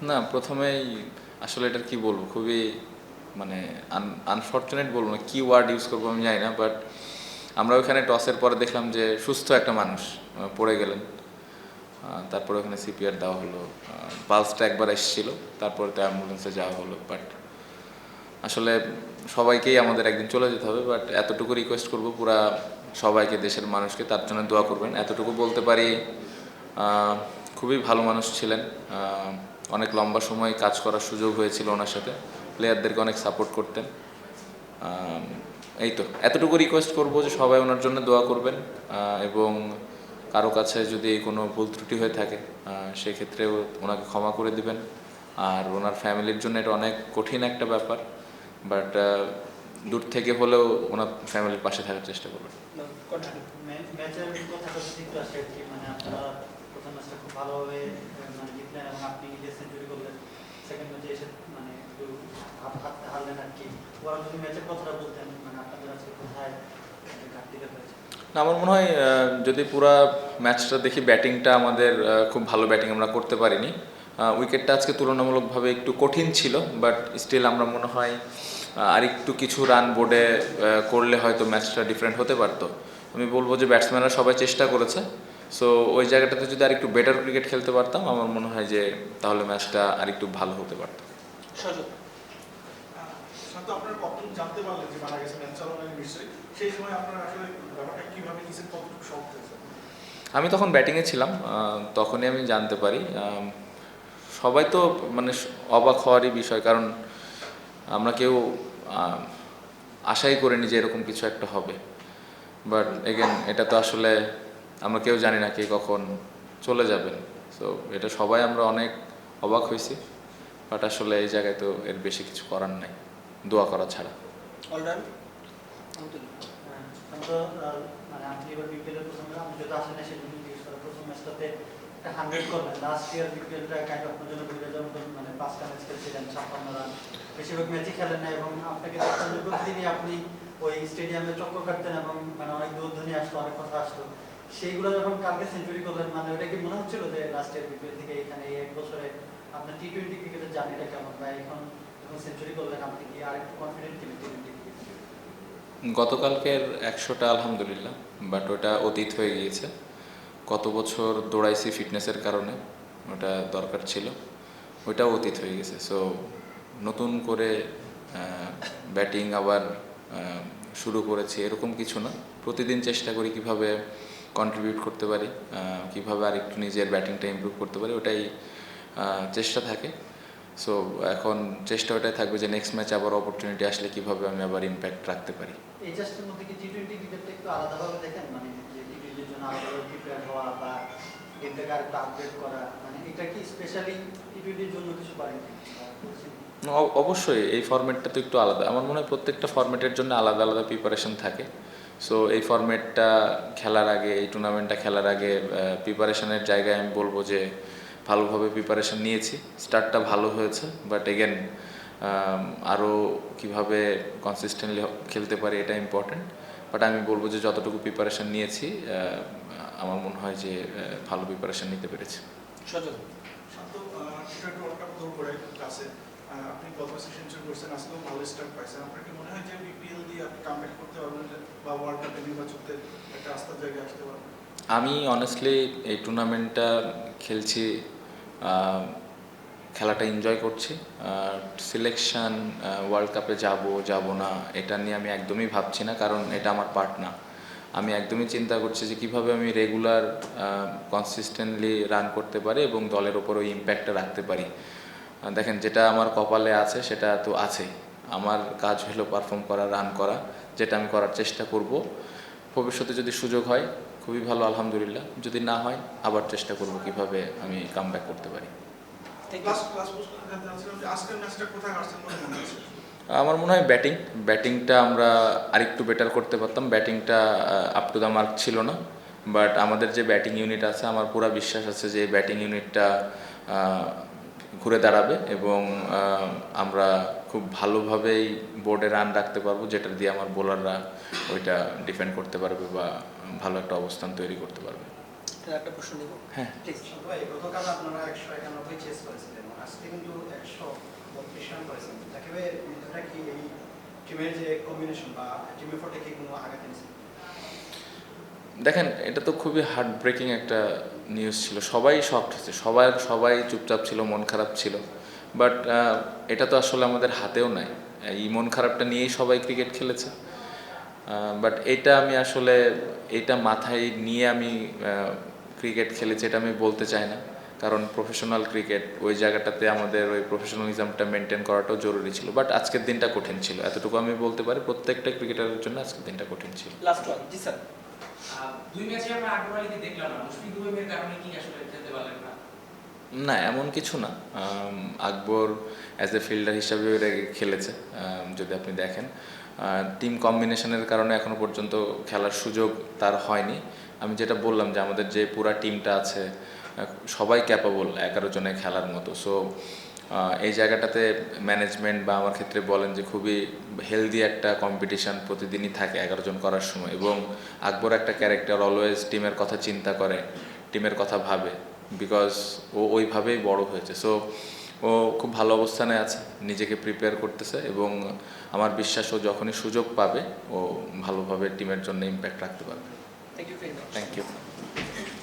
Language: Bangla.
না, প্রথমেই আসলে এটার কি বলবো, খুবই মানে আনফর্চুনেট বলবো না, কি ওয়ার্ড ইউজ করবো আমি জানি না, বাট আমরা ওখানে টসের পরে দেখলাম যে সুস্থ একটা মানুষ পড়ে গেলেন। তারপরে ওখানে সিপিআর দেওয়া হলো, পালসটা একবার এসেছিলো, তারপরে তো অ্যাম্বুলেন্সে যাওয়া হলো। বাট আসলে সবাইকেই আমাদের একদিন চলে যেতে হবে, বাট এতটুকু রিকোয়েস্ট করবো পুরা সবাইকে, দেশের মানুষকে তার জন্য দোয়া করবেন, এতটুকু বলতে পারি। খুবই ভালো মানুষ ছিলেন, অনেক লম্বা সময় কাজ করার সুযোগ হয়েছিল ওনার সাথে, প্লেয়ারদেরকে অনেক সাপোর্ট করতেন। এই তো এতটুকু রিকোয়েস্ট করবো যে সবাই ওনার জন্য দোয়া করবেন, এবং কারো কাছে যদি কোনো ভুল ত্রুটি হয়ে থাকে সেক্ষেত্রেও ওনাকে ক্ষমা করে দিবেন। আর ওনার ফ্যামিলির জন্য এটা অনেক কঠিন একটা ব্যাপার, বাট দূর থেকে হলেও ওনার ফ্যামিলির পাশে থাকার চেষ্টা করবেন। ম্যাচের কথাটা ঠিক আছে আর কি, মানে আপনারা প্রথম ম্যাচটা খুব ভালোভাবে মানে জিতলেন এবং আপনি নিজে সেঞ্চুরি করলেন, সেকেন্ড ম্যাচে এসে মানে একটু হাতে হারলেন আর কি। ওরা যদি ম্যাচের কথাটা বলতেন, মানে আপনাদের আজকে কোথায় ঘাটতিটা হয়েছে? না, আমার মনে হয় যদি পুরা ম্যাচটা দেখি, ব্যাটিংটা আমাদের খুব ভালো ব্যাটিং আমরা করতে পারিনি। উইকেটটা আজকে তুলনামূলকভাবে একটু কঠিন ছিল, বাট স্টিল আমরা মনে হয় আর একটু কিছু রান বোর্ডে করলে হয়তো ম্যাচটা ডিফারেন্ট হতে পারতো। আমি বলবো যে ব্যাটসম্যানরা সবাই চেষ্টা করেছে, সো ওই জায়গাটাতে যদি আর একটু বেটার ক্রিকেট খেলতে পারতাম, আমার মনে হয় যে তাহলে ম্যাচটা আর একটু ভালো হতে পারতো। আপনারা কখন জানতে পারলেন যে মারা গেছে? ম্যাচ চালানোর নিশ্চয়ই সেই সময় আপনারা আসলে ব্যাপারটা কিভাবে নিছেন, কতটুকু শক হয়েছে? আমি তখন ব্যাটিংয়ে ছিলাম, তখনই আমি জানতে পারি। সবাই তো মানে অবাক হওয়ারই বিষয়, কারণ আমরা কেউ আশাই করিনি যে এরকম কিছু একটা হবে। বাট এগেন এটা তো আসলে আমরা কেউ জানি না কে কখন চলে যাবেন, সো এটা সবাই আমরা অনেক অবাক হয়েছি। বাট আসলে এই জায়গায় তো এর বেশি কিছু করার নাই, দোয়া করা ছাড়া। অলরাউন্ড মানে আপনি এবার বিপিএল এর প্রথম, আমি যদি আসেন এসে যদি জিজ্ঞেস করেন, প্রথম ম্যাচটাতে একটা 100 করলেন, লাস্ট ইয়ার বিপিএলটা কাইন্ড অফ আপনার জন্য ঘুরে যাওয়ার মতন, মানে 5টা ম্যাচ খেলছিলেন, 56 রান, বেশিরভাগ ম্যাচই খেলেন না এবং আপনাকে দেখতাম যে প্রতিদিনই আপনি ওই স্টেডিয়ামে চক্কর কাটতেন এবং মানে অনেক দূরধ্বনি আসতো, অনেক কথা আসতো। সেইগুলো যখন কালকে সেঞ্চুরি করলেন, মানে ওটা কি মনে হচ্ছিল যে লাস্ট ইয়ার বিপিএল থেকে এখানে এই 1 বছরে আপনার টি-20 ক্রিকেটের জার্নিটা কেমন, বা এখন যখন সেঞ্চুরি করলেন আপনি কি আরেকটু কনফিডেন্ট ছিলেন টি-20 ক্রিকেট? গতকালকের 100টা আলহামদুলিল্লাহ, বাট ওটা অতীত হয়ে গিয়েছে। কত বছর দৌড়াইছি ফিটনেসের কারণে, ওটা দরকার ছিল, ওইটাও অতীত হয়ে গেছে। সো নতুন করে ব্যাটিং আবার শুরু করেছি এরকম কিছু না, প্রতিদিন চেষ্টা করি কিভাবে কন্ট্রিবিউট করতে পারি, কিভাবে আর একটু নিজের ব্যাটিংটা ইমপ্রুভ করতে পারি, ওটাই চেষ্টা থাকে। সো এখন চেষ্টা ওটাই থাকবে যে নেক্সট ম্যাচে আবার অপরচুনিটি আসলে কিভাবে আমি আবার ইম্প্যাক্ট রাখতে পারি। এই টেস্টের মধ্যে কি টি-20 ক্রিকেটটা একটু আলাদাভাবে দেখেন, মানে যে টি-20 এর জন্য আলাদাভাবে প্রিপেয়ার হওয়া বা গেমটাকে আরেকটু আপগ্রেড করা, মানে এটা কি স্পেশালি টি-20 এর জন্য কিছু করেন? অবশ্যই এই ফরম্যাটটা তো একটু আলাদা, আমার মনে হয় প্রত্যেকটা ফরম্যাটের জন্য আলাদা আলাদা প্রিপারেশন থাকে। সো এই ফরম্যাটটা খেলার আগে, এই টুর্নামেন্টটা খেলার আগে প্রিপারেশনের জায়গায় আমি বলবো যে ভালোভাবে প্রিপারেশন নিয়েছি, স্টার্টটা ভালো হয়েছে, বাট এগেন আরও কীভাবে কনসিস্টেন্টলি খেলতে পারি এটা ইম্পর্ট্যান্ট। বাট আমি বলবো যে যতটুকু প্রিপারেশন নিয়েছি আমার মনে হয় যে ভালো প্রিপারেশন নিতে পেরেছি। আপনি গত বছর সেঞ্চুরি করছেন, আজকেও ভালো স্টার্ট পাইছেন, আপনার কি মনে হয় যে বিপিএল দিয়ে আপনি কামব্যাক করতে পারবেন বা ওয়ার্ল্ড কাপে নির্বাচকদের একটা আস্থার জায়গায় আসতে পারবেন? আমি অনেস্টলি এই টুর্নামেন্টটা খেলছি, খেলাটা এনজয় করছি। সিলেকশন ওয়ার্ল্ড কাপে যাব না এটা নিয়ে আমি একদমই ভাবছি না, কারণ এটা আমার পার্ট না। আমি একদমই চিন্তা করছি যে কীভাবে আমি রেগুলার কনসিস্টেন্টলি রান করতে পারি এবং দলের ওপর ওই ইম্প্যাক্টটা রাখতে পারি। দেখেন, যেটা আমার কপালে আছে সেটা তো আছেই, আমার কাজ হলো পারফর্ম করা, রান করা, যেটা আমি করার চেষ্টা করব। ভবিষ্যতে যদি সুযোগ হয় খুবই ভালো, আলহামদুলিল্লাহ, যদি না হয় আবার চেষ্টা করব কিভাবে আমি কামব্যাক করতে পারি। আমার মনে হয় ব্যাটিংটা আমরা আরেকটু বেটার করতে পারতাম, ব্যাটিংটা আপ টু দ্য মার্ক ছিল না। বাট আমাদের যে ব্যাটিং ইউনিট আছে, আমার পুরো বিশ্বাস আছে যে ব্যাটিং ইউনিটটা ঘুরে দাঁড়াবে এবং আমরা খুব ভালোভাবেই বোর্ডে রান রাখতে পারবো, যেটা দিয়ে আমার বোলাররা ওইটা ডিফেন্ড করতে পারবে বা ভালো একটা অবস্থান তৈরি করতে পারবে। একটা প্রশ্ন নিব। হ্যাঁ, গতকাল আপনারা 191 চেস করেছিলেন, আজকে পরিবেশন করেছেন। তাকে এটা কি এই টিমের যে কম্বিনেশন বা টিম এফোর্টে কি কোনো আঘাত এনেছে? দেখেন, এটা তো খুবই হার্ট ব্রেকিং একটা নিউজ ছিল, সবাই শকড হয়েছে, সবাই চুপচাপ ছিল, মন খারাপ ছিল। বাট এটা তো আসলে আমাদের হাতেও নাই, এই মন খারাপটা নিয়েই সবাই ক্রিকেট খেলেছে। বাট এটা আমি আসলে এটা মাথায় নিয়ে আমি ক্রিকেট খেলেছি এটা আমি বলতে চাই না, কারণ প্রফেশনাল ক্রিকেট ওই জায়গাটাতে আমাদের ওই প্রফেশনালিজমটা মেনটেন করাটাও জরুরি ছিল। বাট আজকের দিনটা কঠিন ছিল, এতটুকু আমি বলতে পারি, প্রত্যেকটা ক্রিকেটারের জন্য আজকের দিনটা কঠিন ছিল। লাস্ট ওয়ান, জি স্যার। 2 ম্যাচে আমরা আকবর আলীকে দেখলাম না, মুশফিকুর রহিমের কারণে কি আসলে খেলতে পারলেন না? না, এমন কিছু না। আকবর অ্যাজ এ ফিল্ডার হিসাবে খেলেছে, যদি আপনি দেখেন। টিম কম্বিনেশনের কারণে এখনও পর্যন্ত খেলার সুযোগ তার হয়নি। আমি যেটা বললাম যে আমাদের যে পুরা টিমটা আছে সবাই ক্যাপাবল 11 জনে খেলার মতো। সো এই জায়গাটাতে ম্যানেজমেন্ট বা আমার ক্ষেত্রে বলেন যে খুবই হেলদি একটা কম্পিটিশান প্রতিদিনই থাকে 11 জন করার সময়। এবং আকবর একটা ক্যারেক্টার, অলওয়েজ টিমের কথা চিন্তা করে, টিমের কথা ভাবে, বিকজ ও ওইভাবেই বড় হয়েছে। সো ও খুব ভালো অবস্থানে আছে, নিজেকে প্রিপেয়ার করতেছে এবং আমার বিশ্বাস ও যখনই সুযোগ পাবে ও ভালোভাবে টিমের জন্য ইম্প্যাক্ট রাখতে পারবে। Thank you very much. Thank you.